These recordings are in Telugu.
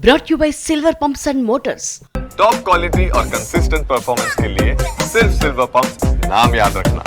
brought you by Silver Pumps and Motors. Top quality और कंसिस्टेंट परफॉर्मेंस के लिए सिर्फ सिल्वर पंप्स नाम याद रखना।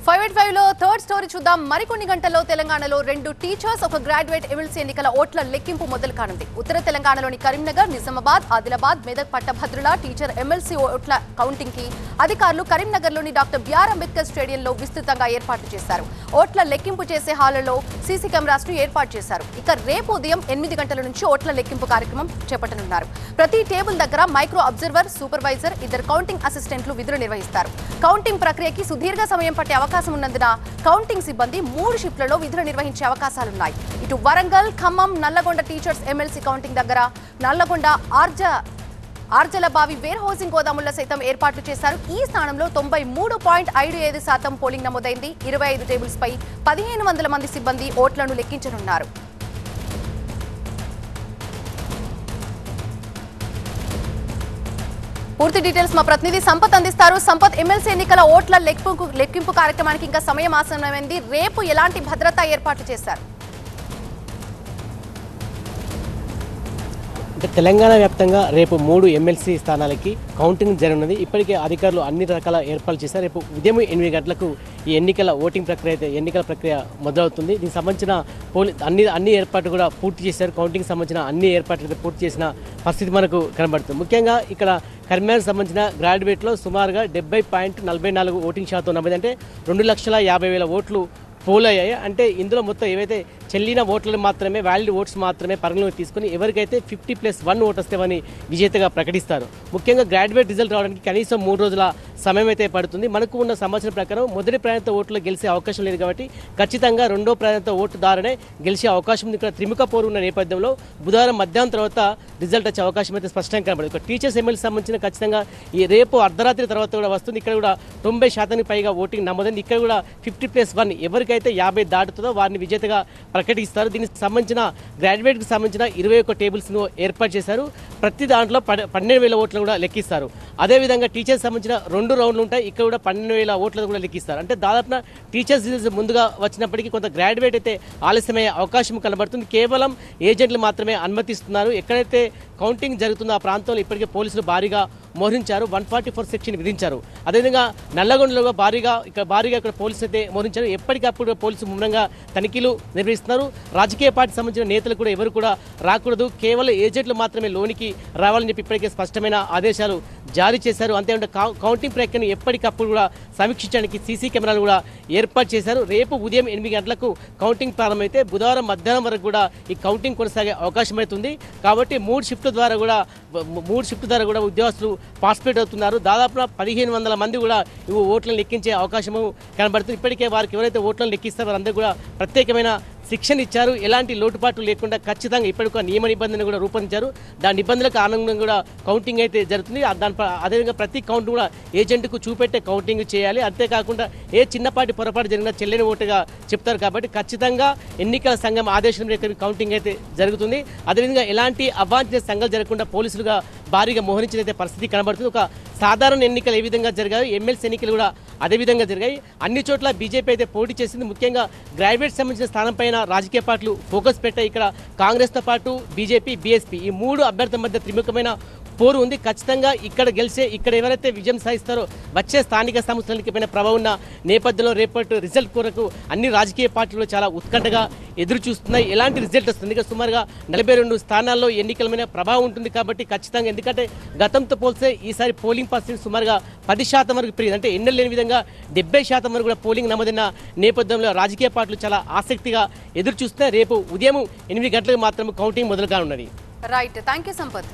585 లో థర్డ్ స్టోరీ చూద్దాం. మరికొన్ని గంటల్లో తెలంగాణలో 2 టీచర్స్ ఒక గ్రాడ్యుయేట్ ఎమ్మెల్సీ ఎన్నికల ఓట్ల లెక్కింపు మొదలు కానుంది. ఉత్తర తెలంగాణలోని కరీంనగర్, నిజామాబాద్, ఆదిలాబాద్, మెదక్ పట్టభద్రుల టీచర్ ఎమ్మెల్సీ ఓట్ల కౌంటింగ్ కి అధికారులు కరీంనగర్లోని డాక్టర్ బిఆర్ అంబేద్కర్ స్టేడియంలో విస్తృతంగా ఏర్పాట్లు చేశారు. ఓట్ల లెక్కింపు చేసే హాళ్లలో సీసీ కెమెరాస్ ను ఏర్పాటు చేశారు. ఇక రేపు ఉదయం 8 గంటల నుంచి ఓట్ల లెక్కింపు కార్యక్రమం చేపట్టనున్నారు. ప్రతి టేబుల్ దగ్గర మైక్రో అబ్జర్వర్, సూపర్వైజర్, 2 కౌంటింగ్ అసిస్టెంట్లు విధులు నిర్వహిస్తారు. కౌంటింగ్ ప్రక్రియకి సుదీర్ఘ సమయం పట్టే అవకాశం ఉన్నందున కౌంటింగ్ సిబ్బంది 3 షిఫ్ట్లలో విధులు నిర్వహించే అవకాశాలున్నాయి. ఇటు Warangal, Khammam, Nalgonda teachers MLC counting దగ్గర నల్లగొండ ఆర్జలబావి వేర్ హౌసింగ్ గోదాముల్లో సైతం ఏర్పాట్లు చేశారు. ఈ స్థానంలో 93.55% పోలింగ్ నమోదైంది. 25 టేబుల్స్ పై 1500 మంది సిబ్బంది ఓట్లను లెక్కించనున్నారు. పూర్తి డీటెయిల్స్ మా ప్రతినిధి సంపత్ అందిస్తారు. సంపత్, ఎమ్మెల్సీ ఎన్నికల ఓట్ల లెక్కింపు కార్యక్రమానికి ఇంకా సమయం ఆసన్నమైంది. రేపు ఎలాంటి భద్రతా ఏర్పాట్లు చేశారు? అంటే తెలంగాణ వ్యాప్తంగా రేపు 3 ఎమ్మెల్సీ స్థానాలకి కౌంటింగ్ జరగనున్నది. ఇప్పటికే అధికారులు అన్ని రకాల ఏర్పాట్లు చేశారు. రేపు ఉదయం 8 గంటలకు ఈ ఎన్నికల ప్రక్రియ మొదలవుతుంది. దీనికి సంబంధించిన అన్ని ఏర్పాట్లు కూడా పూర్తి చేశారు. కౌంటింగ్ సంబంధించిన అన్ని ఏర్పాట్లు పూర్తి చేసిన పరిస్థితి మనకు కనబడుతుంది. ముఖ్యంగా ఇక్కడ కరీంనగర్ సంబంధించిన గ్రాడ్యుయేట్లో సుమారుగా 70.44 ఓటింగ్ శాతం నమోదు. అంటే 2,50,000 ఓట్లు పోల్ అయ్యాయి. అంటే ఇందులో మొత్తం ఏవైతే చెల్లిన ఓట్లను మాత్రమే, వ్యాలిడ్ ఓట్స్ మాత్రమే పరిగణలోకి తీసుకుని ఎవరికైతే 50+1 ఓటు వస్తేవని విజేతగా ప్రకటిస్తారు. ముఖ్యంగా గ్రాడ్యుయేట్ రిజల్ట్ రావడానికి కనీసం 3 రోజుల సమయం అయితే పడుతుంది. మనకు ఉన్న సమాచారం ప్రకారం మొదటి ప్రాంత ఓట్లు గెలిచే అవకాశం లేదు కాబట్టి ఖచ్చితంగా రెండో ప్రాంత ఓటు ద్వారానే గెలిచే అవకాశం ఉంది. ఇక్కడ త్రిముఖ పోరు ఉన్న నేపథ్యంలో బుధవారం మధ్యాహ్నం తర్వాత రిజల్ట్ వచ్చే అవకాశం అయితే స్పష్టంగా కనబడింది. ఇక్కడ టీచర్స్ ఎమ్మెల్సీ సంబంధించిన ఖచ్చితంగా ఈ రేపు అర్ధరాత్రి తర్వాత కూడా వస్తుంది. ఇక్కడ కూడా 90% పైగా ఓటింగ్ నమోదైంది. ఇక్కడ కూడా 50+1 ఎవరికైతే 50 దాటుతుందో వారిని విజేతగా ప్రకటిస్తారు. దీనికి సంబంధించిన గ్రాడ్యుయేట్కి సంబంధించిన 21 టేబుల్స్ను ఏర్పాటు చేశారు. ప్రతి దాంట్లో 12,000 ఓట్లు కూడా లెక్కిస్తారు. అదేవిధంగా టీచర్స్ సంబంధించిన 2 రౌండ్లు ఉంటాయి. ఇక్కడ కూడా 12,000 ఓట్లు కూడా లెక్కిస్తారు. అంటే దాదాపున టీచర్స్ రిజల్ట్స్ ముందుగా వచ్చినప్పటికీ కొంత గ్రాడ్యుయేట్ అయితే ఆలస్యమయ్యే అవకాశం కనబడుతుంది. కేవలం ఏజెంట్లు మాత్రమే అనుమతిస్తున్నారు. ఎక్కడైతే కౌంటింగ్ జరుగుతుందో ఆ ప్రాంతంలో ఇప్పటికే పోలీసులు భారీగా మోహరించారు. 144 సెక్షన్ విధించారు. అదేవిధంగా నల్లగొండలో భారీగా ఇక్కడ పోలీసులు అయితే మోహరించారు. ఎప్పటికప్పుడు పోలీసులు ముమ్మరంగా తనిఖీలు నిర్వహిస్తున్నారు. రాజకీయ పార్టీ సంబంధించిన నేతలు కూడా ఎవరు కూడా రాకూడదు, కేవలం ఏజెంట్లు మాత్రమే లోనికి రావాలని చెప్పి ఇప్పటికే స్పష్టమైన ఆదేశాలు జారీ చేశారు. అంతేకాకుండా కౌంటింగ్ ప్రక్రియను ఎప్పటికప్పుడు కూడా సమీక్షించడానికి సీసీ కెమెరాలు కూడా ఏర్పాటు చేశారు. రేపు ఉదయం 8 గంటలకు కౌంటింగ్ ప్రారంభమైతే బుధవారం మధ్యాహ్నం వరకు కూడా ఈ కౌంటింగ్ కొనసాగే అవకాశం అవుతుంది. కాబట్టి 3 షిఫ్ట్ ద్వారా కూడా ఉద్యోగస్తులు పార్టిసిపేట్ అవుతున్నారు. దాదాపుగా 1,500 మంది కూడా ఇవి ఓట్లను లెక్కించే అవకాశము కనబడుతుంది. ఇప్పటికే వారికి ఎవరైతే ఓట్లను లెక్కిస్తారో వారందరూ కూడా ప్రత్యేకమైన శిక్షణ ఇచ్చారు. ఎలాంటి లోటుపాట్లు లేకుండా ఖచ్చితంగా ఇప్పటికొక నియమ నిబంధనలు కూడా రూపొందించారు. దాని నిబంధనలకు అనుగుణంగా కూడా కౌంటింగ్ అయితే జరుగుతుంది. అదేవిధంగా ప్రతి కౌంట్ కూడా ఏజెంట్కు చూపెట్టే కౌంటింగ్ చేయాలి. అంతేకాకుండా ఏ చిన్నపాటి పొరపాటు జరిగినా చెల్లని ఓటుగా చెప్తారు. కాబట్టి ఖచ్చితంగా ఎన్నికల సంఘం ఆదేశం రేపు కౌంటింగ్ అయితే జరుగుతుంది. అదేవిధంగా ఎలాంటి అవాంఛనీయ సంఘాలు జరగకుండా పోలీసులుగా భారీగా మోహరించిన అయితే పరిస్థితి కనబడుతుంది. ఒక సాధారణ ఎన్నికలు ఏ విధంగా జరిగాయో ఎమ్మెల్సీ ఎన్నికలు కూడా అదే విధంగా జరిగాయి. అన్ని చోట్ల బీజేపీ అయితే పోటీ చేసింది. ముఖ్యంగా గ్రాడ్యుయేట్ సంబంధించిన స్థానం పైన రాజకీయ పార్టీలు ఫోకస్ పెట్టాయి. ఇక్కడ కాంగ్రెస్తో పాటు బీజేపీ, బీఎస్పీ ఈ 3 అభ్యర్థుల మధ్య త్రిముఖమైన పోరు ఉంది. ఖచ్చితంగా ఇక్కడ ఎవరైతే విజయం సాధిస్తారో వచ్చే స్థానిక సంస్థలకి పైన ప్రభావం ఉన్న నేపథ్యంలో రేపటి రిజల్ట్ కొరకు అన్ని రాజకీయ పార్టీలు చాలా ఉత్కంఠగా ఎదురు చూస్తున్నాయి. ఎలాంటి రిజల్ట్ వస్తుంది? ఇక సుమారుగా 42 స్థానాల్లో ఎన్నికల మీద ప్రభావం ఉంటుంది. కాబట్టి ఖచ్చితంగా ఎందుకంటే గతంతో పోల్స్తే ఈసారి పోలింగ్ పర్సెంట్ సుమారుగా 10% వరకు పెరిగింది. అంటే ఎన్నెలు లేని విధంగా 70% వరకు కూడా పోలింగ్ నమోదైన నేపథ్యంలో రాజకీయ పార్టీలు చాలా ఆసక్తిగా ఎదురు చూస్తున్నాయి. రేపు ఉదయం 8 గంటలకు మాత్రం కౌంటింగ్ మొదలు కానున్నది. Right, thank you Sampath.